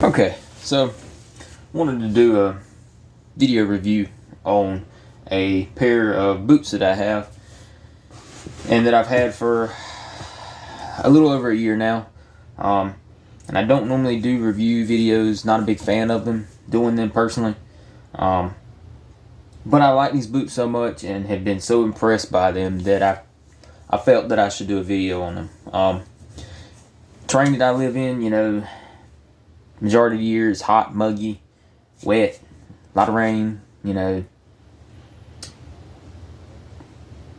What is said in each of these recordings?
Okay, so wanted to do a video review on a pair of boots that I have and that I've had for a little over a year now. And I don't normally do review videos, not a big fan of them, doing them personally. But I like these boots so much and have been so impressed by them that I felt that I should do a video on them. Terrain that I live in, majority of the year is hot, muggy, wet, a lot of rain,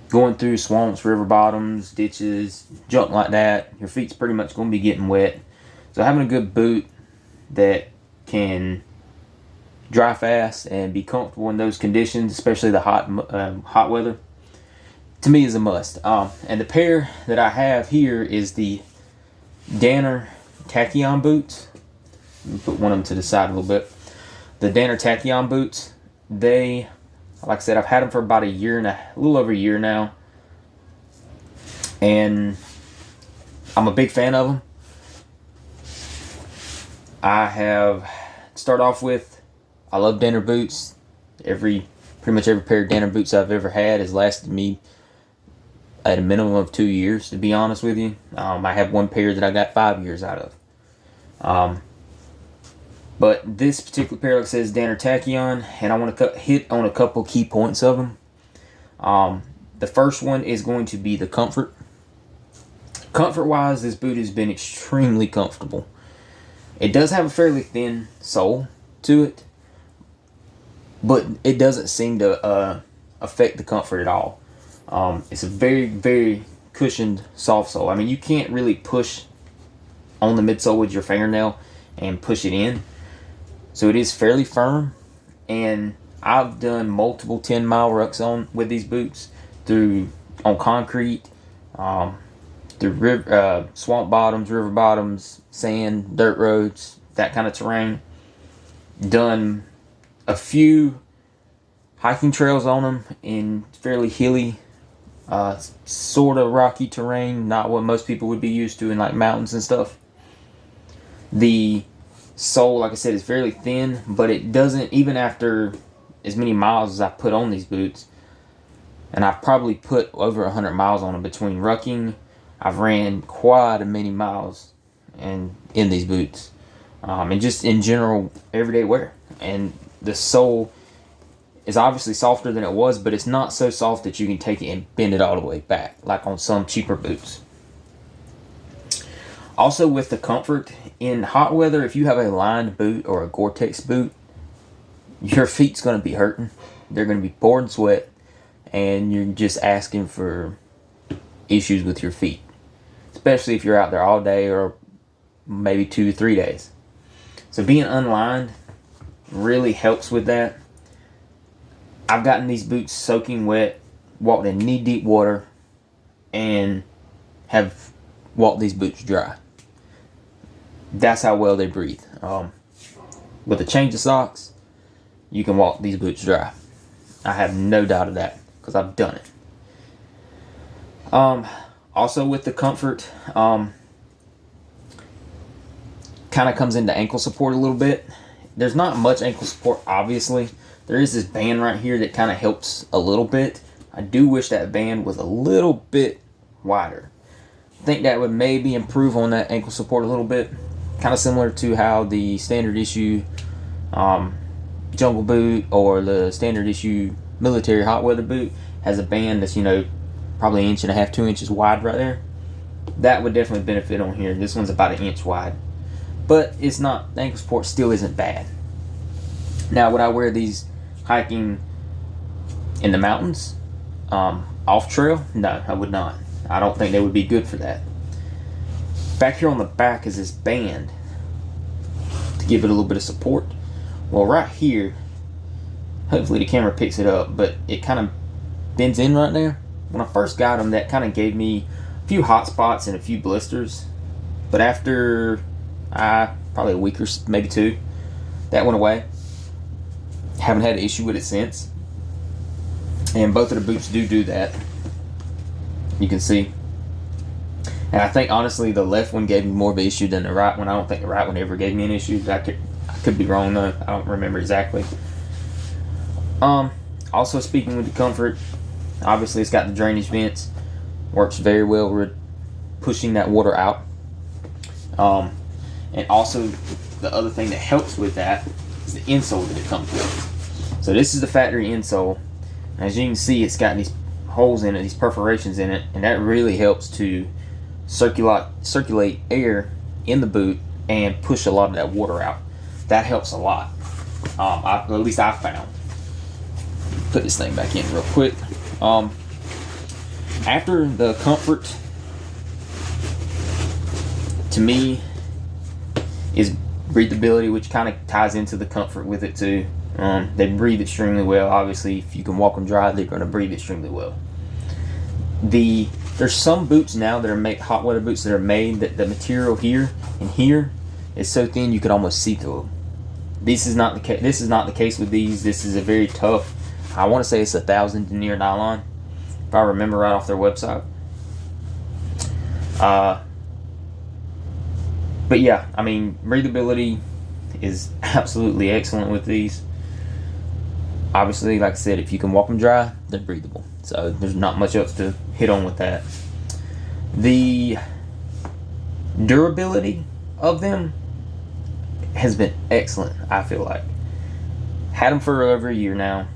going through swamps, river bottoms, ditches, junk like that. Your feet's pretty much going to be getting wet. So having a good boot that can dry fast and be comfortable in those conditions, especially the hot weather, to me is a must. And the pair that I have here is the Tachyon boots. Let me put one of them to the side a little bit. The Tachyon boots, they, like I said, I've had them for about a little over a year now. And I'm a big fan of them. Start off with, I love Danner boots. Pretty much every pair of Danner boots I've ever had has lasted me at a minimum of 2 years, to be honest with you. I have one pair that I got 5 years out of. But this particular pair, like I said, is Danner Tachyon, and I want to hit on a couple key points of them. The first one is going to be the comfort. Comfort-wise, this boot has been extremely comfortable. It does have a fairly thin sole to it, but it doesn't seem to affect the comfort at all. It's a very, very cushioned soft sole. I mean, you can't really push on the midsole with your fingernail and push it in. So it is fairly firm, and I've done multiple 10-mile rucks with these boots on concrete, through swamp bottoms, river bottoms, sand, dirt roads, that kind of terrain. Done a few hiking trails on them in fairly hilly, sort of rocky terrain, not what most people would be used to in like mountains and stuff. The sole, like I said, is fairly thin, but it doesn't, even after as many miles as I put on these boots, and I've probably put over 100 miles on them between rucking. I've ran quite a many miles in these boots, and just in general everyday wear. And the sole is obviously softer than it was, but it's not so soft that you can take it and bend it all the way back like on some cheaper boots. Also, with the comfort, in hot weather, if you have a lined boot or a Gore-Tex boot, your feet's going to be hurting. They're going to be pouring sweat, and you're just asking for issues with your feet, especially if you're out there all day or maybe 2 to 3 days. So being unlined really helps with that. I've gotten these boots soaking wet, walked in knee-deep water, and have walked these boots dry. That's how well they breathe. With a change of socks, you can walk these boots dry. I have no doubt of that, because I've done it. Also with the comfort, kind of comes into ankle support a little bit. There's not much ankle support, obviously. There is this band right here that kind of helps a little bit. I do wish that band was a little bit wider. I think that would maybe improve on that ankle support a little bit. Kind of similar to how the standard issue jungle boot or the standard issue military hot weather boot has a band that's, probably 1.5 inches, 2 inches wide right there. That would definitely benefit on here. This one's about 1 inch wide. But it's not, the ankle support still isn't bad. Now, would I wear these hiking in the mountains, off trail? No, I would not. I don't think they would be good for that. Back here on the back is this band to give it a little bit of support. Well, right here, hopefully the camera picks it up, but it kind of bends in right there. When I first got them, that kind of gave me a few hot spots and a few blisters. But after probably a week or maybe 2, that went away. Haven't had an issue with it since. And both of the boots do that. You can see. And I think honestly the left one gave me more of an issue than the right one. I don't think the right one ever gave me an issue. I could be wrong though. I don't remember exactly. Also speaking with the comfort, obviously it's got the drainage vents. Works very well with pushing that water out. And also the other thing that helps with that is the insole that it comes with. So this is the factory insole. And as you can see, it's got these holes in it, these perforations in it, and that really helps to circulate air in the boot and push a lot of that water out. That helps a lot. At least I found. Put this thing back in real quick. After the comfort, to me, is breathability, which kind of ties into the comfort with it too. They breathe extremely well. Obviously, if you can walk them dry, they're going to breathe extremely well. There's some boots now that are made, hot weather boots that are made that the material here and here is so thin you could almost see through them. This is not the case with these. This is a very tough. I want to say it's 1,000 denier nylon, if I remember right off their website. But yeah, I mean, breathability is absolutely excellent with these. Obviously, like I said, if you can walk them dry, they're breathable. So there's not much else to hit on with that. The durability of them has been excellent, I feel like. Had them for over a year now.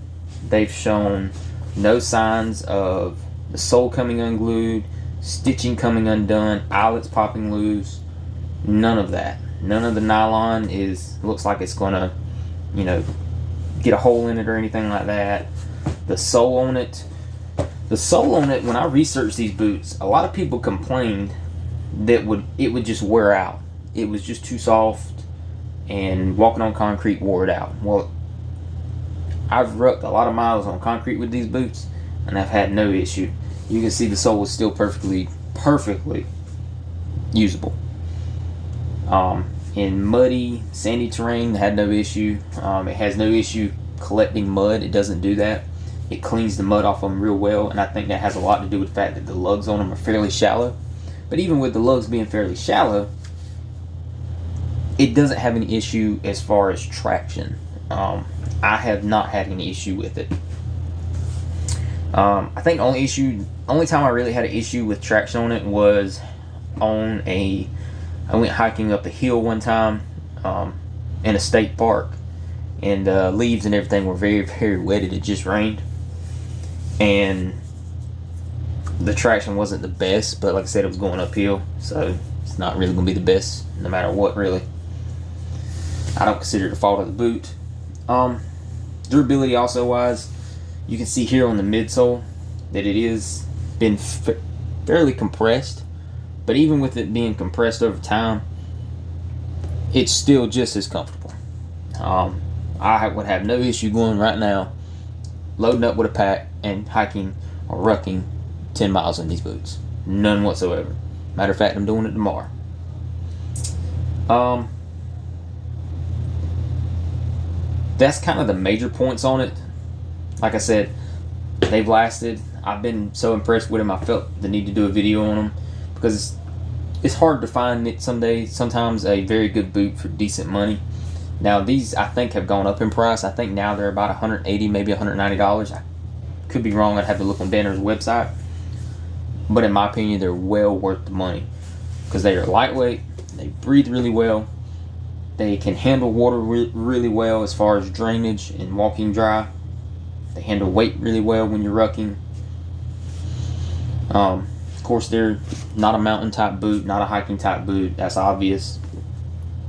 They've shown no signs of the sole coming unglued, stitching coming undone, eyelets popping loose. None of that. None of the nylon looks like it's gonna, get a hole in it or anything like that. The sole on it, when I researched these boots, a lot of people complained that it would just wear out. It was just too soft, and walking on concrete wore it out. Well, I've rucked a lot of miles on concrete with these boots, and I've had no issue. You can see the sole is still perfectly usable. In muddy, sandy terrain, had no issue. It has no issue collecting mud. It doesn't do that. It cleans the mud off them real well, and I think that has a lot to do with the fact that the lugs on them are fairly shallow. But even with the lugs being fairly shallow, it doesn't have any issue as far as traction. I have not had any issue with it. I think the only time I really had an issue with traction on it was I went hiking up a hill one time in a state park, and leaves and everything were very, very wet. It had just rained, and the traction wasn't the best, but like I said, it was going uphill, so it's not really going to be the best no matter what, really. I don't consider it the fault of the boot. Durability also wise, you can see here on the midsole that it is been fairly compressed. But even with it being compressed over time, it's still just as comfortable. I would have no issue going right now, loading up with a pack and hiking or rucking 10 miles in these boots. None whatsoever. Matter of fact, I'm doing it tomorrow. That's kind of the major points on it. Like I said, they've lasted. I've been so impressed with them, I felt the need to do a video on them. Because it's hard to find it sometimes a very good boot for decent money. Now these I think have gone up in price. I think now they're about $180, maybe $190. I could be wrong. I'd have to look on Banner's website. But in my opinion, they're well worth the money because they are lightweight. They breathe really well. They can handle water really well as far as drainage and walking dry. They handle weight really well when you're rucking. Of course, they're not a mountain type boot, not a hiking type boot. That's obvious.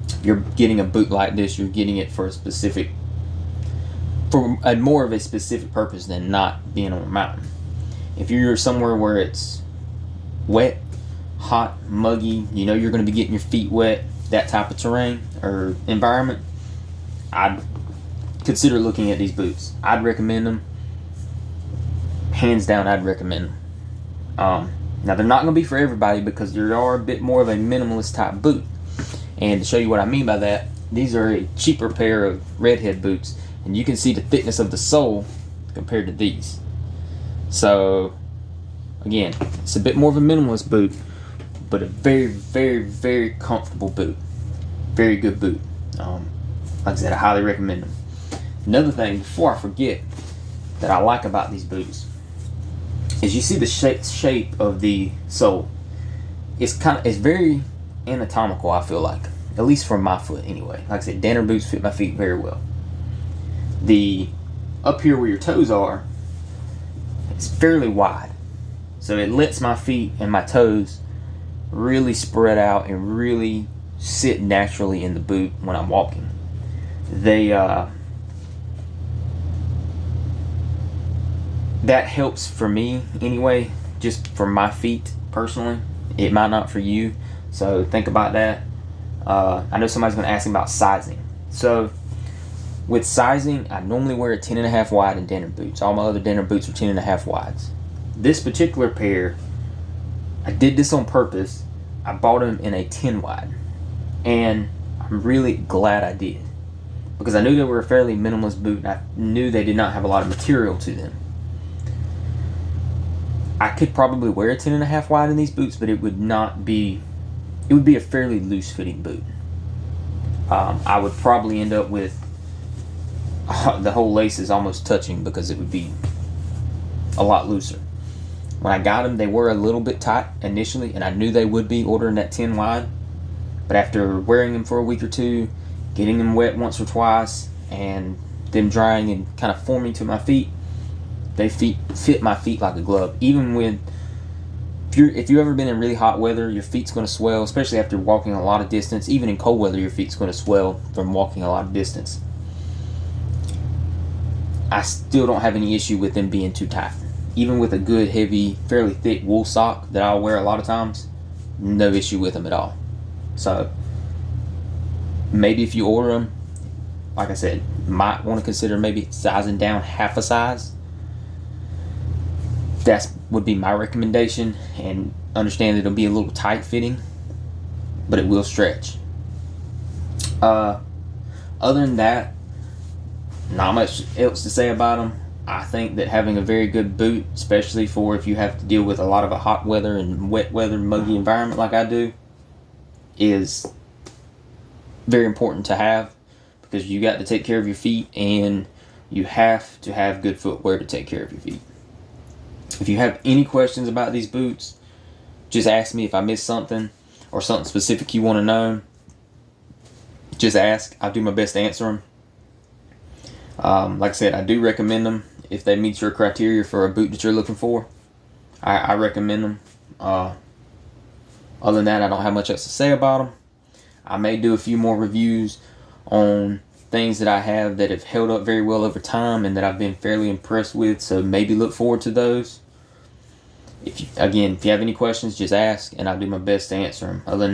If you're getting a boot like this, you're getting it for more of a specific purpose than not being on a mountain. If you're somewhere where it's wet, hot, muggy, you're going to be getting your feet wet, that type of terrain or environment, I'd consider looking at these boots. I'd recommend them. Hands down, I'd recommend them. Now, they're not going to be for everybody because they are a bit more of a minimalist type boot. And to show you what I mean by that, these are a cheaper pair of redhead boots. And you can see the thickness of the sole compared to these. So, again, it's a bit more of a minimalist boot. but a very, very, very comfortable boot. Very good boot. Like I said, I highly recommend them. Another thing, before I forget, that I like about these boots is you see the shape of the sole. It's very anatomical, I feel like. At least for my foot anyway. Like I said, Danner boots fit my feet very well. The up here where your toes are, it's fairly wide. So it lets my feet and my toes really spread out and really sit naturally in the boot when I'm walking. That helps for me anyway, just for my feet personally. It might not for you, so think about that. I know somebody's going to ask me about sizing. So with sizing, I normally wear a 10.5 wide in Danner boots. All my other Danner boots are 10.5 wides. This particular pair, I did this on purpose. I bought them in a 10 wide, and I'm really glad I did, because I knew they were a fairly minimalist boot, and I knew they did not have a lot of material to them. I could probably wear a 10.5 wide in these boots, but it would be a fairly loose fitting boot. I would probably end up with the whole laces almost touching, because it would be a lot looser. When I got them, they were a little bit tight initially, and I knew they would be ordering that 10 wide. But after wearing them for a week or two, getting them wet once or twice, and them drying and kind of forming to my feet, they fit my feet like a glove. Even with, if you've ever been in really hot weather, your feet's going to swell, especially after walking a lot of distance. Even in cold weather, your feet's going to swell from walking a lot of distance. I still don't have any issue with them being too tight. Even with a good, heavy, fairly thick wool sock that I'll wear a lot of times, no issue with them at all. So maybe if you order them, like I said, might want to consider maybe sizing down half a size. That would be my recommendation, and understand that it'll be a little tight fitting, but it will stretch. Other than that, not much else to say about them. I think that having a very good boot, especially for if you have to deal with a lot of a hot weather and wet weather, muggy environment like I do, is very important to have, because you got to take care of your feet, and you have to have good footwear to take care of your feet. If you have any questions about these boots, just ask me. If I missed something or something specific you want to know, just ask. I'll do my best to answer them. Like I said, I do recommend them if they meet your criteria for a boot that you're looking for. I recommend them. Other than that, I don't have much else to say about them. I may do a few more reviews on things that I have that have held up very well over time and that I've been fairly impressed with, so maybe look forward to those. If you have any questions, just ask, and I'll do my best to answer them. Other than that,